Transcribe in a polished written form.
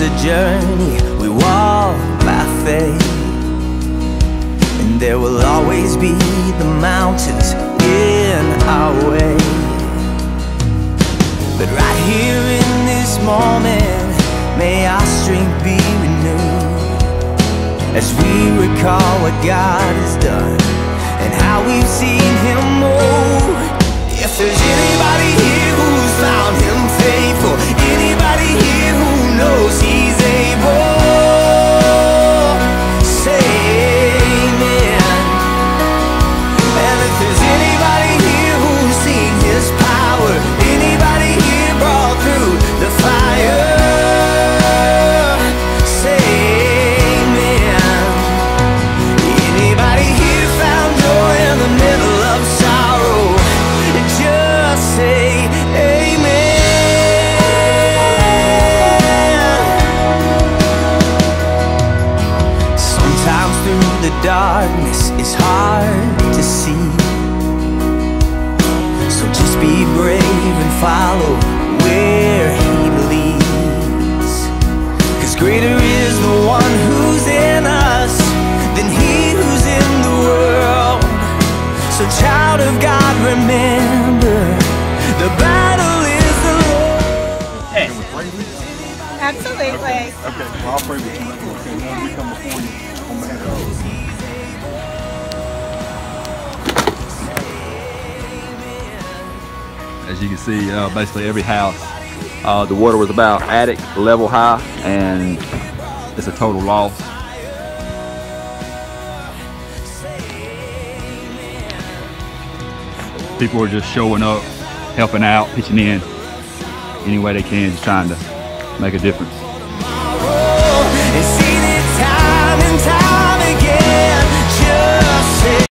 a journey we walk by faith, and there will always be the mountains in our way. But right here in this moment, may our strength be renewed as we recall what God has done and how we've seen Him move. If there's anybody here who's found Him faithful, anybody here who knows He's able, say amen. And if there's anybody here who's seen His power, anybody here brought through the fire, say amen. Anybody here found joy in the middle of sorrow, just say amen. Sometimes through the darkness it's hard to see, so just be brave and follow where He leads, 'cause greater is the one who's in us than he who's in the world. So child of God, remember, the battle is the Lord. Hey. Can we pray with you? Absolutely. Okay, well, I'll pray with you. Okay, Lord, we come before you on behalf of As you can see, basically every house, the water was about attic level high, and it's a total loss. People are just showing up, helping out, pitching in any way they can, just trying to make a difference. It's seen it time and time